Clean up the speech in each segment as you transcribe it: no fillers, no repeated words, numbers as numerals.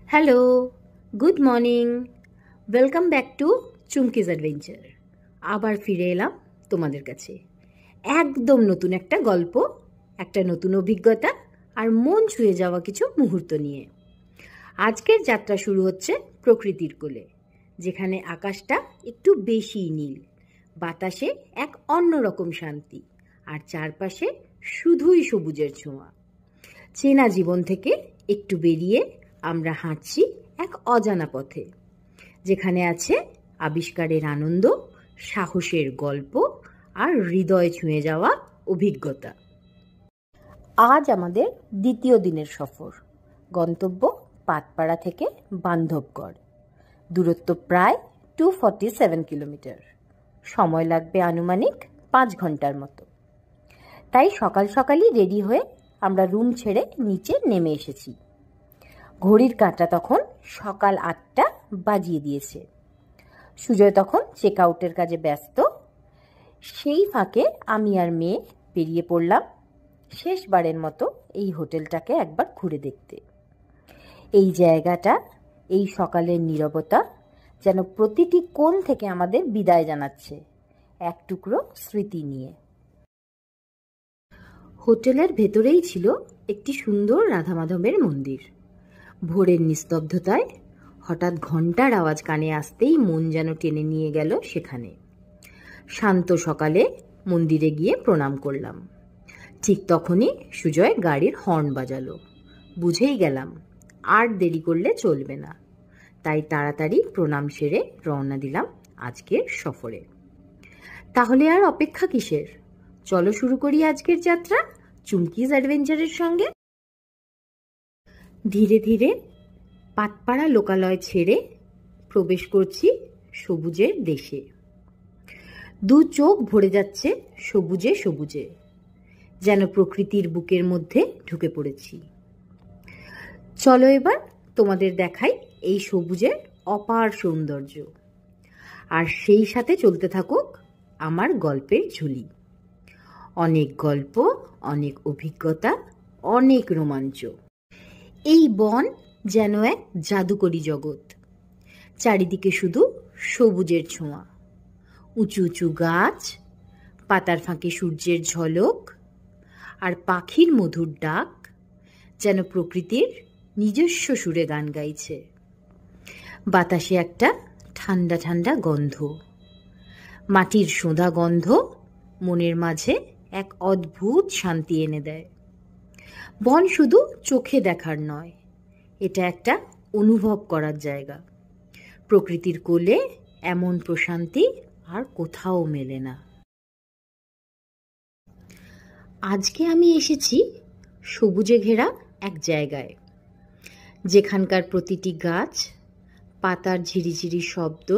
Hello, good morning, welcome back to Chumki's adventure. আবার ফিরে এলাম তোমাদের কাছে একদম নতুন একটা গল্প, একটা নতুন অভিজ্ঞতা আর মন ছুঁয়ে যাওয়া কিছু মুহূর্ত নিয়ে। আজকের যাত্রা শুরু হচ্ছে প্রকৃতির কোলে, যেখানে আকাশটা একটু বেশিই নীল, বাতাসে এক অন্যরকম শান্তি আর চারপাশে শুধুই সবুজের ছোঁয়া। চেনা জীবন থেকে একটু বেরিয়ে আমরা হাঁটছি এক অজানা পথে, যেখানে আছে আবিষ্কারের আনন্দ, সাহসের গল্প আর হৃদয় ছুঁয়ে যাওয়া অভিজ্ঞতা। আজ আমাদের দ্বিতীয় দিনের সফর। গন্তব্য পাতপাড়া থেকে বান্ধবগড়। দূরত্ব প্রায় 247 কিলোমিটার। সময় লাগবে আনুমানিক 5 ঘন্টার মতো। তাই সকাল সকালই রেডি হয়ে আমরা রুম ছেড়ে নিচে নেমে এসেছি। ঘড়ির কাঁটা তখন সকাল 8টা বাজিয়ে দিয়েছে। সুজয় তখন চেক আউটের কাজে ব্যস্ত। সেই ফাঁকে আমি আর মেয়ে বেরিয়ে পড়লাম শেষবারের মতো এই হোটেলটাকে একবার ঘুরে দেখতে। এই জায়গাটা, এই সকালের নীরবতা যেন প্রতিটি কোণ থেকে আমাদের বিদায় জানাচ্ছে এক টুকরো স্মৃতি নিয়ে। হোটেলের ভেতরেই ছিল একটি সুন্দর রাধা মাধবের মন্দির। ভোরের নিস্তব্ধতায় হঠাৎ ঘণ্টার আওয়াজ কানে আসতেই মন যেন টেনে নিয়ে গেল সেখানে। শান্ত সকালে মন্দিরে গিয়ে প্রণাম করলাম। ঠিক তখনই সুজয় গাড়ির হর্ন বাজালো। বুঝেই গেলাম আর দেরি করলে চলবে না। তাই তাড়াতাড়ি প্রণাম সেরে রওনা দিলাম আজকের সফরে। তাহলে আর অপেক্ষা কিসের? চলো শুরু করি আজকের যাত্রা চুমকিজ অ্যাডভেঞ্চারের সঙ্গে। ধীরে ধীরে পাতপাড়া লোকালয় ছেড়ে প্রবেশ করছি সবুজের দেশে। দু চোখ ভরে যাচ্ছে সবুজে সবুজে, যেন প্রকৃতির বুকের মধ্যে ঢুকে পড়েছি। চলো এবার তোমাদের দেখাই এই সবুজের অপার সৌন্দর্য, আর সেই সাথে চলতে থাকুক আমার গল্পের ঝুলি। অনেক গল্প, অনেক অভিজ্ঞতা, অনেক রোমাঞ্চ। এই বন যেন এক জাদুকরী জগৎ। চারিদিকে শুধু সবুজের ছোঁয়া, উঁচু উঁচু গাছ, পাতার ফাঁকে সূর্যের ঝলক আর পাখির মধুর ডাক যেন প্রকৃতির নিজস্ব সুরে গান গাইছে। বাতাসে একটা ঠান্ডা ঠান্ডা গন্ধ, মাটির সোঁদা গন্ধ মনের মাঝে এক অদ্ভুত শান্তি এনে দেয়। বন শুধু চোখে দেখার নয়, এটা একটা অনুভব করার জায়গা। প্রকৃতির কোলে এমন প্রশান্তি আর কোথাও মেলে না। আজকে আমি এসেছি সবুজে ঘেরা এক জায়গায়, যেখানকার প্রতিটি গাছ, পাতার ঝিরিঝিরি শব্দ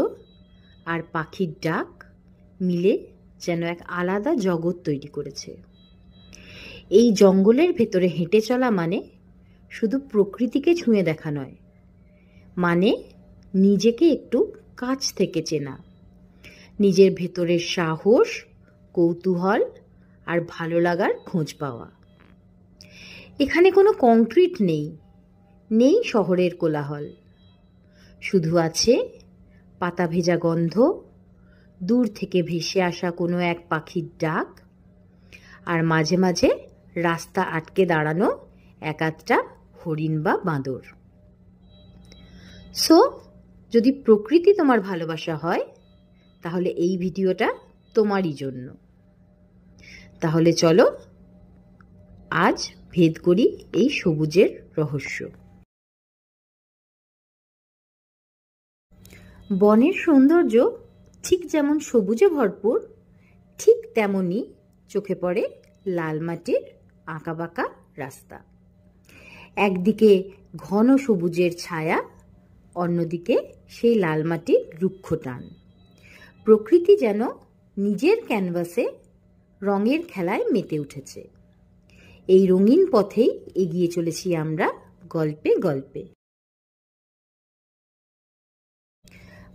আর পাখির ডাক মিলে যেন এক আলাদা জগৎ তৈরি করেছে। এই জঙ্গলের ভেতরে হেঁটে চলা মানে শুধু প্রকৃতিকে ছুঁয়ে দেখা নয়, মানে নিজেকে একটু কাছ থেকে চেনা, নিজের ভেতরের সাহস, কৌতূহল আর ভালো লাগার খোঁজ পাওয়া। এখানে কোনো কংক্রিট নেই, নেই শহরের কোলাহল। শুধু আছে পাতা ভেজা গন্ধ, দূর থেকে ভেসে আসা কোনো এক পাখির ডাক, আর মাঝে মাঝে রাস্তা আটকে দাঁড়ানো এক আধটা হরিণ বা বাঁদর। সো যদি প্রকৃতি তোমার ভালোবাসা হয়, তাহলে এই ভিডিওটা তোমারই জন্য। তাহলে চলো আজ ভেদ করি এই সবুজের রহস্য। বনের সৌন্দর্য ঠিক যেমন সবুজে ভরপুর, ঠিক তেমনই চোখে পড়ে লাল মাটির আঁকাবাঁকা রাস্তা। একদিকে ঘন সবুজের ছায়া, অন্যদিকে সেই লাল মাটির রুক্ষ টান। প্রকৃতি যেন নিজের ক্যানভাসে রঙের খেলায় মেতে উঠেছে। এই রঙিন পথেই এগিয়ে চলেছি আমরা গল্পে গল্পে।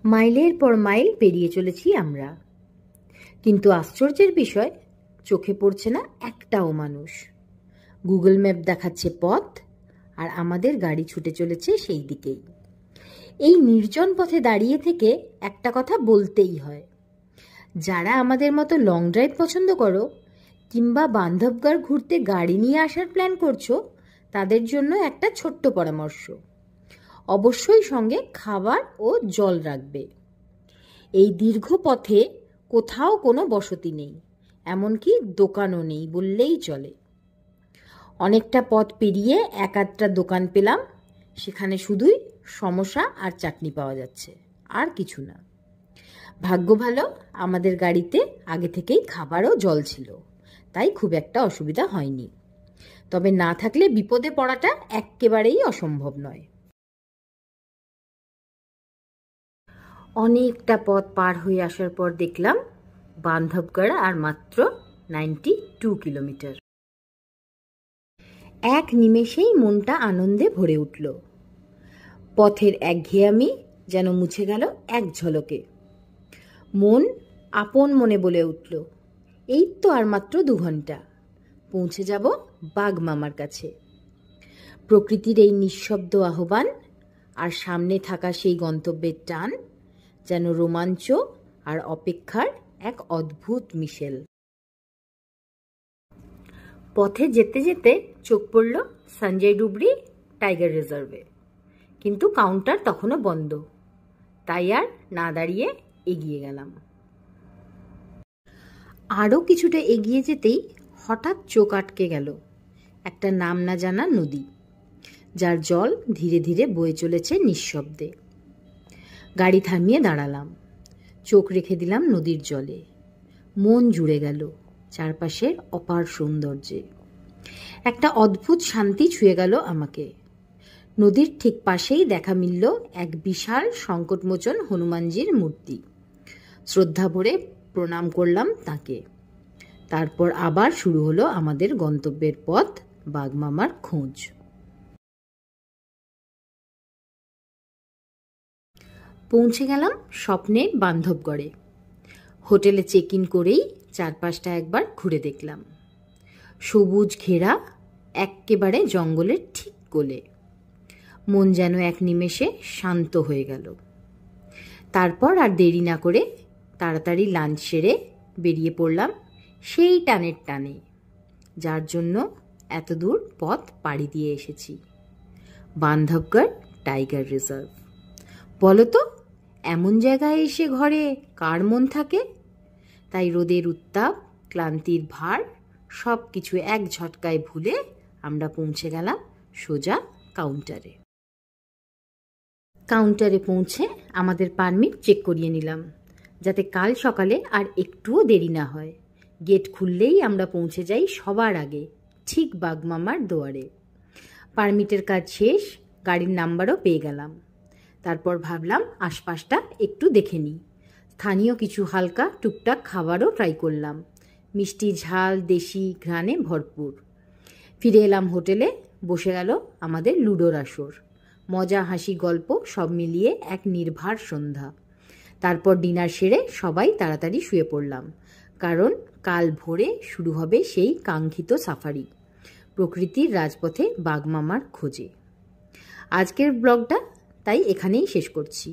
মাইলের পর মাইল পেরিয়ে চলেছি আমরা, কিন্তু আশ্চর্যের বিষয়, চোখে পড়ছে না একটাও মানুষ। গুগল ম্যাপ দেখাচ্ছে পথ, আর আমাদের গাড়ি ছুটে চলেছে সেই দিকেই। এই নির্জন পথে দাঁড়িয়ে থেকে একটা কথা বলতেই হয়, যারা আমাদের মতো লং ড্রাইভ পছন্দ করো কিংবা বান্ধবগড় ঘুরতে গাড়ি নিয়ে আসার প্ল্যান করছো, তাদের জন্য একটা ছোট্ট পরামর্শ, অবশ্যই সঙ্গে খাবার ও জল রাখবে। এই দীর্ঘ পথে কোথাও কোনো বসতি নেই, এমনকি দোকানও নেই বললেই চলে। অনেকটা পথ পেরিয়ে এক আধটা দোকান পেলাম, সেখানে শুধুই সমোসা আর চাটনি পাওয়া যাচ্ছে, আর কিছু না। ভাগ্য ভালো আমাদের গাড়িতে আগে থেকেই খাবার ও জল ছিল, তাই খুব একটা অসুবিধা হয়নি। তবে না থাকলে বিপদে পড়াটা একেবারেই অসম্ভব নয়। অনেকটা পথ পার হয়ে আসার পর দেখলাম বান্ধবগড় আর মাত্র 92 কিলোমিটার। এক নিমেষেই মনটা আনন্দে ভরে উঠল। পথের একঘেয়ামি যেন মুছে গেল এক ঝলকে। মন আপন মনে বলে উঠল, এই তো আর মাত্র 2 ঘন্টা, পৌঁছে যাব বাঘ মামার কাছে। প্রকৃতির এই নিঃশব্দ আহ্বান আর সামনে থাকা সেই গন্তব্যের টান যেন রোমাঞ্চ আর অপেক্ষার এক অদ্ভুত মিশেল। পথে যেতে যেতে চোখ পড়ল সঞ্জয় ডুবরি টাইগার রিজার্ভে, কিন্তু কাউন্টার তখনও বন্ধ, তাই আর না দাঁড়িয়ে এগিয়ে গেলাম। আরও কিছুটা এগিয়ে যেতেই হঠাৎ চোখ আটকে গেল একটা নাম না জানা নদী, যার জল ধীরে ধীরে বয়ে চলেছে নিঃশব্দে। গাড়ি থামিয়ে দাঁড়ালাম, চোখ রেখে দিলাম নদীর জলে। মন জুড়ে গেল চারপাশের অপার সৌন্দর্যে। একটা অদ্ভুত শান্তি ছুঁয়ে গেল আমাকে। নদীর ঠিক পাশেই দেখা মিলল এক বিশাল সংকটমোচন হনুমানজির মূর্তি। শ্রদ্ধা ভরে প্রণাম করলাম তাকে। তারপর আবার শুরু হলো আমাদের গন্তব্যের পথ, বাঘমামার খোঁজ। পৌঁছে গেলাম স্বপ্নের বান্ধবগড়ে। হোটেলে চেক ইন করেই চারপাশটা একবার ঘুরে দেখলাম। সবুজ ঘেরা এক্কেবারে জঙ্গলের ঠিক কোলে। মন যেন এক নিমেষে শান্ত হয়ে গেল। তারপর আর দেরি না করে তাড়াতাড়ি লাঞ্চ সেরে বেরিয়ে পড়লাম সেই টানের টানে, যার জন্য এত দূর পথ পাড়ি দিয়ে এসেছি, বান্ধবগড় টাইগার রিজার্ভ। বলো তো, এমন জায়গায় এসে ঘরে কার মন থাকে? তাই রোদের উত্তাপ, ক্লান্তির ভার সব কিছু এক ঝটকায় ভুলে আমরা পৌঁছে গেলাম সোজা কাউন্টারে। কাউন্টারে পৌঁছে আমাদের পারমিট চেক করিয়ে নিলাম, যাতে কাল সকালে আর একটুও দেরি না হয়। গেট খুললেই আমরা পৌঁছে যাই সবার আগে, ঠিক বাঘমামার দুয়ারে। পারমিটের কাজ শেষ, গাড়ির নাম্বারও পেয়ে গেলাম। তারপর ভাবলাম আশপাশটা একটু দেখে নিই। স্থানীয় কিছু হালকা টুকটাক খাবারও ট্রাই করলাম, মিষ্টি ঝাল দেশি ঘ্রাণে ভরপুর। ফিরে এলাম হোটেলে, বসে গেল আমাদের লুডোর আসর। মজা হাসি গল্প সব মিলিয়ে এক নির্ভার সন্ধ্যা। তারপর ডিনার সেরে সবাই তাড়াতাড়ি শুয়ে পড়লাম, কারণ কাল ভোরে শুরু হবে সেই কাঙ্ক্ষিত সাফারি, প্রকৃতির রাজপথে বাঘমামার খোঁজে। আজকের ব্লগটা তাই এখানেই শেষ করছি।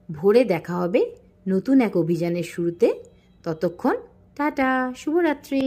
ভোরে দেখা হবে নতুন এক অভিযানের শুরুতে। ততক্ষণ টাটা, শুভরাত্রি।